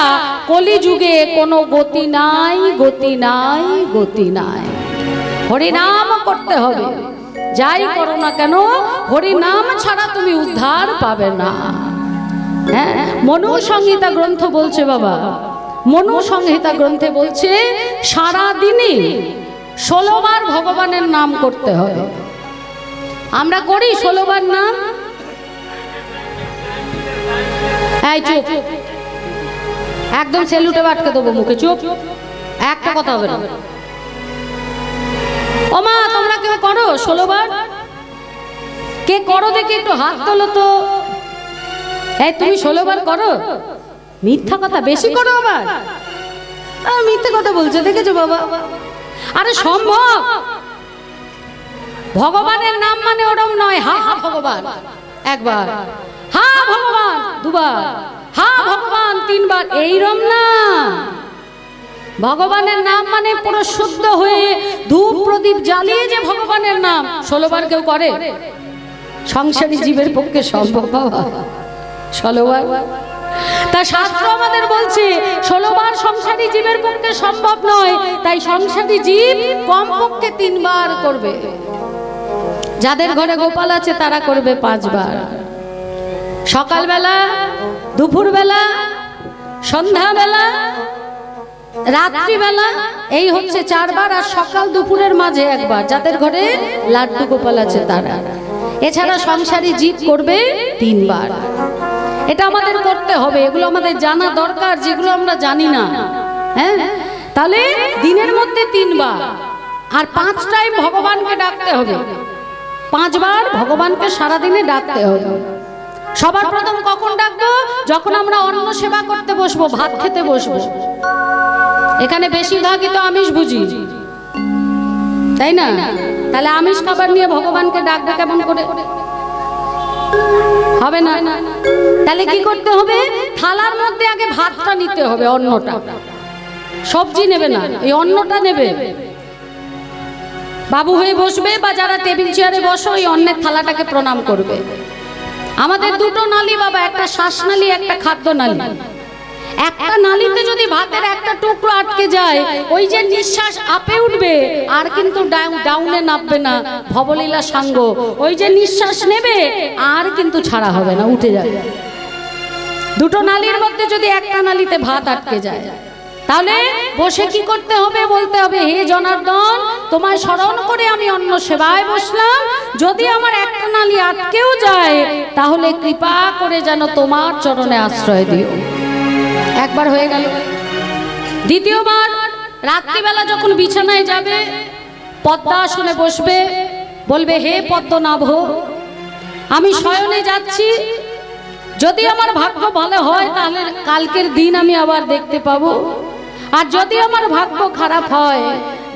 কলি যুগে কোনো গতি নাই, গতি নাই, গতি নাই। হরি নাম করতে হবে, যাই করো না কেন হরি নাম ছাড়া তুমি উদ্ধার পাবে না। হ্যাঁ, মনু সংহিতা গ্রন্থ বলছে বাবা, মনু সংহিতা গ্রন্থে বলছে সারা দিনে 16 বার ভগবানের নাম করতে হবে। আমরা করি 16 বার নাম? এই চুপ, একদম সেলুটে আটকে দেবো মুখে, চুপ, একটা কথা হবে না। ও মা, তোমরা কেউ করো 16 বার? কে করো দেখি একটু হাত তোলো তো। এই তুমি 16 বার করো? মিথ্যা কথা বেশি করো আবার। মিথ্যা কথা বলছো, দেখেছো বাবা? আরে সম্ভব, ভগবানের নাম মানে ওরম নয় হা হা ভগবান একবার, হা ভগবান দুবার, হা ভগবান 3 বার, এইরম না। ভগবানের নাম মানে পুরো শুদ্ধ হয়ে ধূপ প্রদীপ জ্বালিয়ে যে ভগবানের নাম 16 বার কেউ করে? সংসারী জীবের পক্ষে সম্ভব বাবা 16 বার? তা শাস্ত্র আমাদের বলছে 16 বার সংসারী জীবের পক্ষে সম্ভব নয়, তাই সংসারী জীব কমপক্ষে 3 বার করবে। যাদের ঘরে গোপাল আছে তারা করবে 5 বার, সকালবেলা, দুপুরবেলা, সন্ধ্যাবেলা, রাত্রিবেলা, এই হচ্ছে 4 বার, আর সকাল দুপুরের মাঝে 1 বার, যাদের ঘরে লাড্ডু গোপাল আছে তারা। এছাড়া সংসারী জীব করবে 3 বার। এটা আমাদের করতে হবে, এগুলো আমাদের জানা দরকার, যেগুলো আমরা জানি না। হ্যাঁ, তাহলে দিনের মধ্যে 3 বার, আর 5 টাইম ভগবানকে ডাকতে হবে। 5 বার ভগবানকে সারাদিনে ডাকতে হবে। সবার প্রথম কখন ডাকবো? যখন আমরা অন্ন সেবা করতে বসবো, ভাত খেতে বসবো। এখানে বেশিরভাগই তো আমিষ বুঝি, তাই না? তাহলে আমিষ খাবার নিয়ে ভগবানকে ডাকবে কেমন করে? হবে না। তাহলে কি করতে হবে? থালার মধ্যে আগে ভাতটা নিতে হবে, অন্নটা। সবজি নেবে না, এই অন্নটা নেবে। বাবু হয়ে বসবে বা যারা টেবিল চেয়ারে বসো, এই অন্নের থালাটাকে প্রণাম করবে। আমাদের 2টো নালী বাবা, একটা শ্বাসনালী, একটা খাদ্য নালী। একটা নালীতে যদি ভাতের একটা টুকরো আটকে যায়, ওই যে নিঃশ্বাস আপে উঠবে আর কিন্তু ডাউনে নামবে না, ভবলীলা সাঙ্গ। ওই যে নিঃশ্বাস নেবে আর কিন্তু ছাড়া হবে না, উঠে যাবে। 2টো নালীর মধ্যে যদি একটা নালীতে ভাত আটকে যায়, তাহলে বসে কি করতে হবে? বলতে হবে, হে জনার্দন, তোমায় স্মরণ করে আমি অন্ন সেবায় বসলাম। যদি আমার একটা নালী আটকেও যায়, তাহলে কৃপা করে যেন তোমার চরণে আশ্রয় দিও। 1 বার হয়ে গেল। দ্বিতীয়বার রাত্রিবেলা যখন বিছানায় যাবে, পদ্মাসনে বসবে, বলবে, হে পদ্মনাভ, আমি শয়নে যাচ্ছি। যদি আমার ভাগ্য ভালো হয় তাহলে কালকের দিন আমি আবার দেখতে পাবো, আর যদি আমার ভাগ্য খারাপ হয়,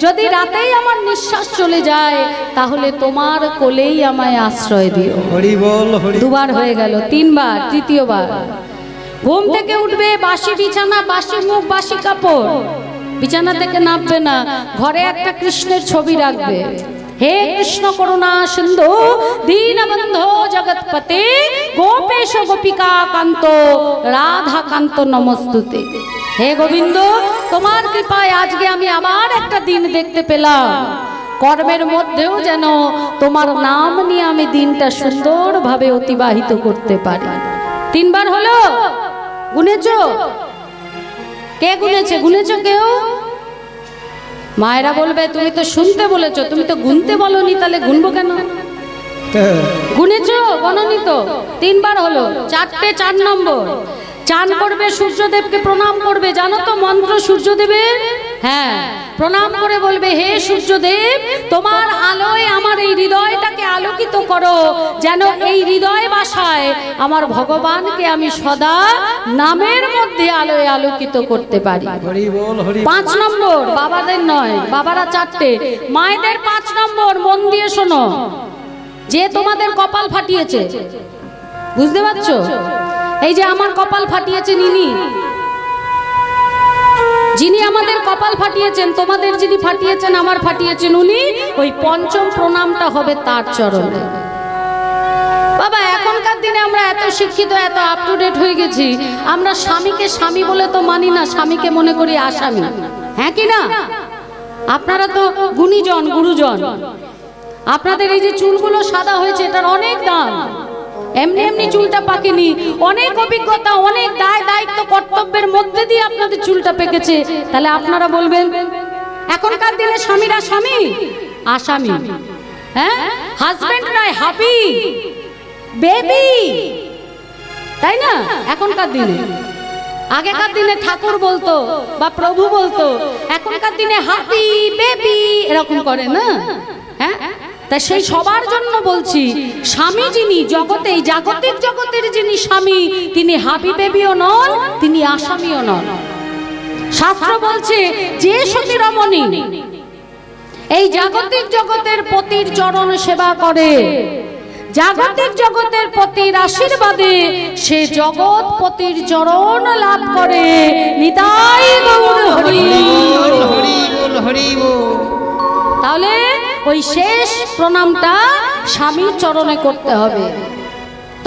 যদি রাতেই আমার নিঃশ্বাস চলে যায়, তাহলে তোমার কোলেই আমায় আশ্রয় দিও। হরি বল, হরি। 2 বার হয়ে গেল। 3 বার। তৃতীয়বার ঘুম থেকে উঠবে, বাসি বিছানা, বাসি মুখ, বাসি কাপড়, বিছানা থেকে নামবে না। ঘরে একটা কৃষ্ণের ছবি রাখবে। হে কৃষ্ণ করুণা সিন্ধু দীনবন্ধো জগৎপতে গোপেশ গোপিকা কান্ত রাধা কান্ত নমস্তুতে। হে গোবিন্দ, তোমার কৃপায় আজকে আমি আবার একটা দিন দেখতে পেলাম। কর্মের মধ্যেও যেন তোমার নাম নিয়ে আমি দিনটা সুন্দরভাবে অতিবাহিত করতে পারি। 3 বার হলো? গুনেছো? কে গুনেছে? গুনেছো কেউ? মায়েরা বলবে, তুমি তো শুনতে বলেছো, তুমি তো গুনতে বলনি, তাহলে গুনবো কেন? গুনেছো? গণনি তো? 3 বার হলো। 4 নম্বর, চান করবে, সূর্যদেবকে প্রণাম করবে। জানো তো মন্ত্র সূর্যদেবের? হ্যাঁ, প্রণাম করে বলবে, হে সূর্যদেব, তোমার আলোয় আমার এই হৃদয়টাকে আলোকিত করো, যেন এই হৃদয় বাসায় আমার ভগবানকে আমি সদা নামের মধ্যে আলোয় আলোকিত করতে পারি। 5 নম্বর, বাবাদের নয়, বাবারা 4টে, মায়েদের 5 নম্বর। মন দিয়ে শোনো, যে তোমাদের কপাল ফাটিয়েছে, বুঝতে পারছো? এই যে আমার কপাল ফাটিয়েছেন ইনি, যিনি আমাদের কপাল ফাটিয়েছেন, তোমাদের যিনি ফাটিয়েছেন, আমার ফাটিয়েছেন উনি, ওই 5ম প্রণামটা হবে তার চরণে। বাবা, এখনকার দিনে আমরা এত শিক্ষিত, এত আপ টু ডেট হয়ে গেছি, আমরা স্বামীকে স্বামী বলে তো মানি না, স্বামীকে মনে করি আসামি। হ্যাঁ কি না? আপনারা তো গুণীজন, গুরুজন, আপনাদের এই যে চুলগুলো সাদা হয়েছে, এটার অনেক দাম। এমনি এমনি চুলটা পাকেনি, অনেক অভিজ্ঞতা, অনেক দায় দায়িত্ব, কর্তব্যের মধ্যে দিয়ে আপনাদের চুলটা পেকেছে। তাহলে আপনারা বলবেন এখনকার দিনে স্বামীরা স্বামী, আসামি। হ্যাঁ, হাজবেন্ড নয়, হাবি, বেবি, তাই না? এখনকার দিনে, আগেকার দিনে ঠাকুর বলতো বা প্রভু বলতো, এখনকার দিনে হাবি, বেবি এরকম করে না? হ্যাঁ, তাই সেই সবার জন্য বলছি, স্বামী যিনি জগতে, জাগতিক জগতের যিনি স্বামী, তিনি হাবি বেবিও নন, তিনি আসামিও নন। শাস্ত্র বলছে, যে সতী রমণী এই জাগতিক জগতের পতির চরণ সেবা করে, জাগতিক জগতের পতির আশীর্বাদে সে জগৎ পতির চরণ লাভ করে। নিতাই গৌর হরি হরি বল, হরি বল। তাহলে ওই শেষ প্রণামটা স্বামীর চরণে করতে হবে,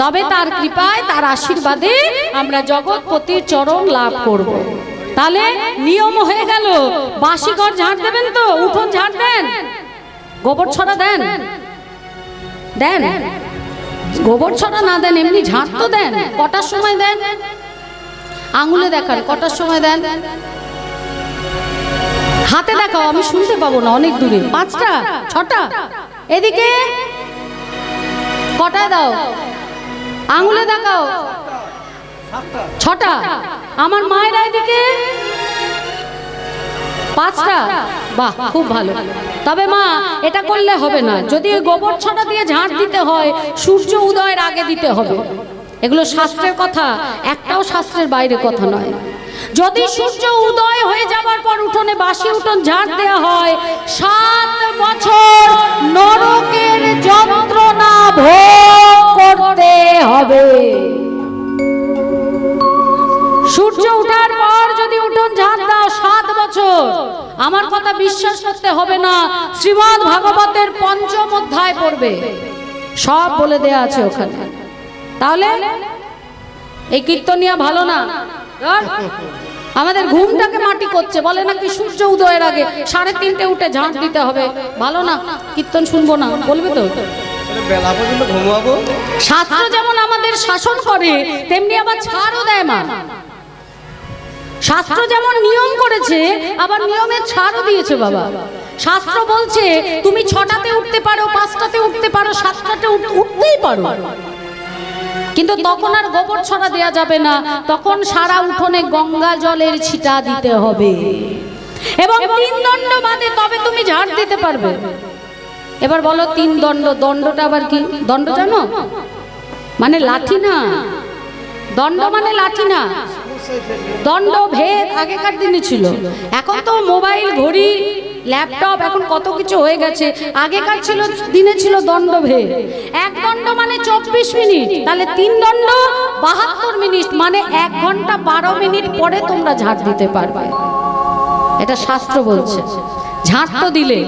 তবে তার কৃপায় তার আশীর্বাদে আমরা জগৎপতির চরণ লাভ করব। তাহলে নিয়ম হয়ে গেল, বাসি ঘর ঝাড় দেবেন তো, উঠোন ঝাড় দেন, গোবর ছড়া দেন, দেন গোবর ছড়া না দেন এমনি ঝাড় তো দেন। কটার সময় দেন? আঙুলে দেখান কটার সময় দেন, হাতে দেখাও, আমি শুনতে পাবো না অনেক দূরে। 5টা 6টা, এদিকে কটায় দাও, আঙুলে দেখাও 6টা। আমার মায়ের এদিকে 5টা। বাহ, খুব ভালো। তবে মা এটা করলে হবে না, যদি ওই গোবর ছটা দিয়ে ঝাড় দিতে হয় সূর্য উদয়ের আগে দিতে হবে। এগুলো শাস্ত্রের কথা, একটাও শাস্ত্রের বাইরে কথা নয়। যদি সূর্য উদয় হয়ে যাবার পর উঠোনে বাসি উঠোন ঝাড় দেওয়া হয়, 7 বছর নরকের যন্ত্রণা ভোগ করতে হবে। সূর্য ওঠার পর যদি উঠোন ঝাড় দাও 7 বছর, আমার কথা বিশ্বাস করতে হবে না, শ্রীমদ্ ভাগবতের 5ম অধ্যায় পড়বে, সব বলে দেয়া আছে ওখানে। তাহলে এই কীর্তনিয়া ভালো না, আমাদের ঘুমটাকে মাটি করছে, বলে নাকি সূর্য উদয়ের আগে 3:30 উঠে ঝাঁট দিতে হবে। ভালো না, কীর্তন শুনবো না বলবে তো, বেলা পর্যন্ত ঘুমাবো। শাস্ত্র যেমন আমাদের শাসন করে তেমনি আবার ছাড়ও দেয় মা। শাস্ত্র যেমন নিয়ম করেছে আবার নিয়মের ছাড়ও দিয়েছে বাবা। শাস্ত্র বলছে তুমি 6টাতে উঠতে পারো, 5টাতে উঠতে পারো, 7টাতে উঠতেই পারো, কিন্তু তখন আর গোবর ছড়া দেয়া যাবে না, তখন সারা উঠোনে গঙ্গা জলের ছিটা দিতে হবে এবং 3 দণ্ড বাদে তবে তুমি ঝাড় দিতে পারবে। এবার বলো 3 দণ্ড, দণ্ডটা আবার কি? দণ্ড জানো মানে লাঠি না, দণ্ড মানে লাঠি না, দণ্ড ভেদ আগেকার দিনে ছিল। এখন তো মোবাইল, ঘড়ি, ল্যাপটপ, এখন কত কিছু হয়ে গেছে। আগেকার দিনে ছিল দণ্ড ভেদ। 1 দণ্ড মানে 24 মিনিট, তাহলে 3 দণ্ড 72 মিনিট, মানে 1 ঘন্টা 12 মিনিট পরে তোমরা ঝাড় দিতে পারবে। এটা শাস্ত্র বলছে। ঝাড় তো দিলে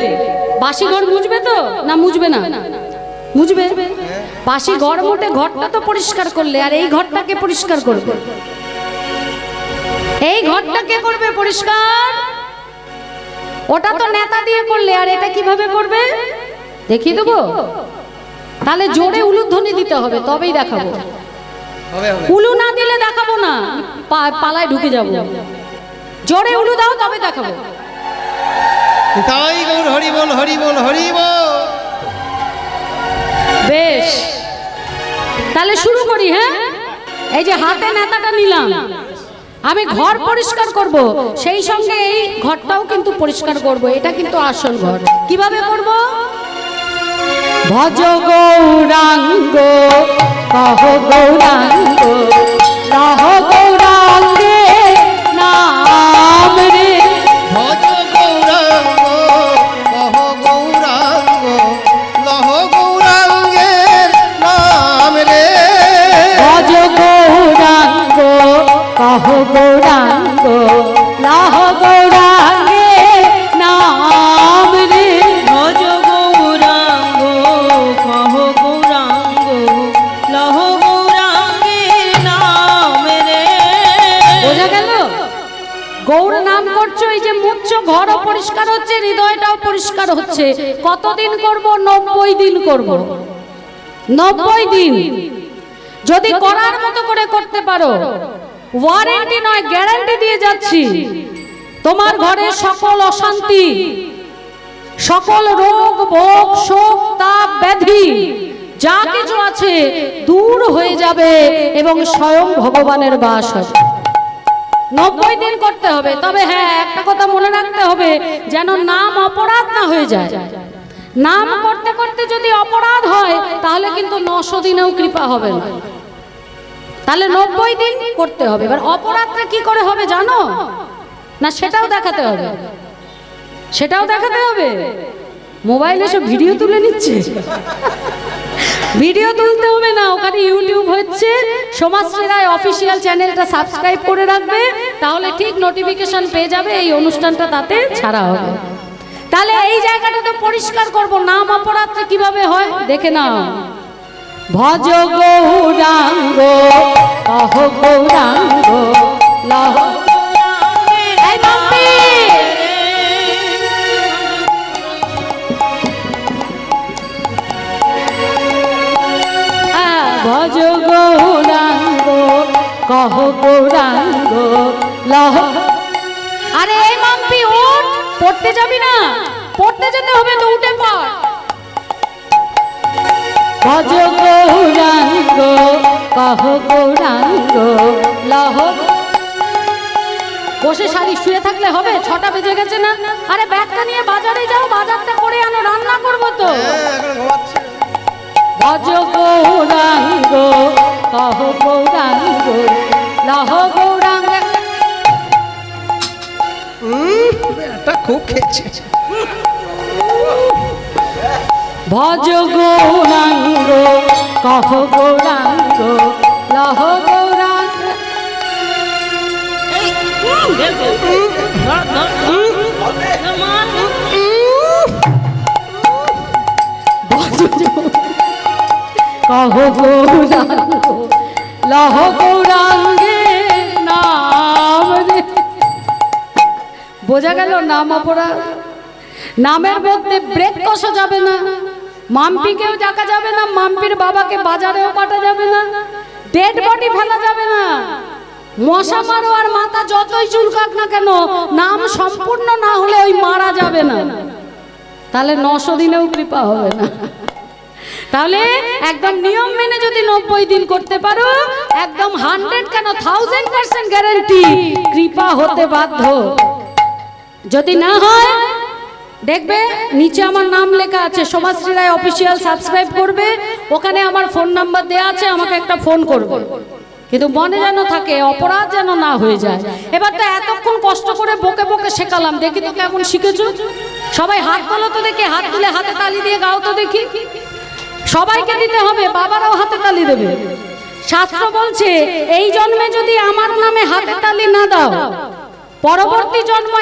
বাসি ঘর মুছবে তো না মুছবে না? মুছবে। বাসি ঘর মোটে ঘরটা তো পরিষ্কার করলে, আর এই ঘরটাকে পরিষ্কার করবে, এই ঘরটাকে করবে পরিষ্কার, ওটা তো নেতা দিয়ে করলে, আর এটা কিভাবে করবে দেখিয়ে দেবো। তাহলে জোরে উলুধ্বনি দিতে হবে তবেই দেখাবো, উলু না দিলে দেখাবো না, পালায় ঢুকে যাব। জোরে উলু দাও তবে দেখাবো। তাই গৌর হরি বল, হরি বল, হরি বল। বেশ, তাহলে শুরু করি। হ্যাঁ, এই যে হাতে নেতাটা নিলাম, আমি ঘর পরিষ্কার করব, সেই সঙ্গে এই ঘরটাও কিন্তু পরিষ্কার করব। এটা কিন্তু আসল ঘর। কিভাবে করব? ভজ গৌরাঙ্গ কহ গৌরাঙ্গ কহ গৌরাঙ্গে নাম রে, ভজ গৌরাঙ্গ কহ গৌরাঙ্গ লহ গৌরাঙ্গের নাম রে, ভজ গৌরাঙ্গ কহ গৌরাঙ্গ লহ গৌরাঙ্গে নাম রে, ভজ গৌরাঙ্গ কহ গৌরাঙ্গ লহ গৌরাঙ্গের নাম রে। বোঝা গেল? গৌর নাম করছো, এই যে মুচ্ছো, ঘরও পরিষ্কার হচ্ছে, হৃদয়টাও পরিষ্কার হচ্ছে। কতদিন করব? 90 দিন করব। 90 দিন যদি করার মতো করে করতে পারো, ওয়ারেন্টি নয় গ্যারান্টি দিয়ে যাচ্ছি, তোমার ঘরে সকল অশান্তি, সকল রোগ ভোগ শোক তাপ ব্যাধি যা কিছু আছে দূর হয়ে যাবে এবং স্বয়ং ভগবানের বাস হবে। 90 দিন করতে হবে। তবে হ্যাঁ, একটা কথা মনে রাখতে হবে, যেন নাম অপরাধ না হয়ে যায়। নাম করতে করতে যদি অপরাধ হয় তাহলে কিন্তু 900 দিনেও কৃপা হবে না। তাহলে 90 দিন করতে হবে। এবার অপরাধটা কি করে হবে জানো না? সেটাও দেখাতে হবে, সেটাও দেখাতে হবে। মোবাইলে সব ভিডিও তুলে নিচ্ছে, ভিডিও তুলতে হবে না, ওখানে ইউটিউব হচ্ছে, সমাজশ্রী রায় অফিসিয়াল চ্যানেলটা সাবস্ক্রাইব করে রাখবে, তাহলে ঠিক নোটিফিকেশন পেয়ে যাবে, এই অনুষ্ঠানটা তাতে ছাড়া হবে। তাহলে এই জায়গাটা তো পরিষ্কার করব, নাম অপরাধটা কিভাবে হয় দেখে না। ভজ গৌরাঙ্গ কহ গৌরাঙ্গ লহ। এই মাম্পি, ভজ গৌরাঙ্গ কহ গৌরাঙ্গ লহ। আরে এই মাম্পি ওঠ, পড়তে যাবি না? পড়তে যেতে হবে তো, উঠে পড়। ভজ গৌরাঙ্গ কহ গৌরাঙ্গ লহ। বসে সারি শুয়ে থাকলে হবে? 6টা বেজে গেছে না? আরে ব্যাগটা নিয়ে বাজারে যাও, বাজারটা করে আনো, রান্না করবো তো। ভজ গৌরাঙ্গ কহ গৌরাঙ্গ লহ গৌরাঙ্গ। খুব খেয়েছে। ভজ গৌরাঙ্গ কহ গৌরাঙ্গ লহ গৌরাঙ্গ। কহ গৌরাঙ্গ লহ গৌরাঙ্গে নাম রে। বোঝা গেল নাম অপরাধ। নামের মধ্যে ব্রেক কষা যাবে না, মাম্পিকেও ডাকা যাবে না, মাম্পির বাবাকে বাজারেও পাঠা যাবে না, ডেড বডি ফেলা যাবে না, মশা মারো আর মাথা যতই চুলকাক না কেন, নাম সম্পূর্ণ না হলে ওই মারা যাবে না। তাহলে 900 দিনেও কৃপা হবে না। তাহলে একদম নিয়ম মেনে যদি 90 দিন করতে পারো, একদম 100 কেন 1000% গ্যারান্টি কৃপা হতে বাধ্য। যদি না হয় দেখবে নিচে আমার নাম লেখা আছে, সমাজশ্রী রায় অফিসিয়াল, সাবস্ক্রাইব করবে, ওখানে আমার ফোন নাম্বার দেওয়া আছে, আমাকে একটা ফোন করবে। কিন্তু মনে যেন থাকে, অপরাধ যেন না হয়ে যায়। এবার তো এতক্ষণ কষ্ট করে বকে বকে শেখালাম, দেখি তো কেমন শিখেছো। সবাই হাত তোলো তো দেখি, হাত তুলে হাতে তালি দিয়ে গাও তো দেখি। সবাইকে দিতে হবে, বাবারাও হাতে তালি দেবে। শাস্ত্র বলছে এই জন্মে যদি আমার নামে হাতে তালি না দাও, পরবর্তী জন্ম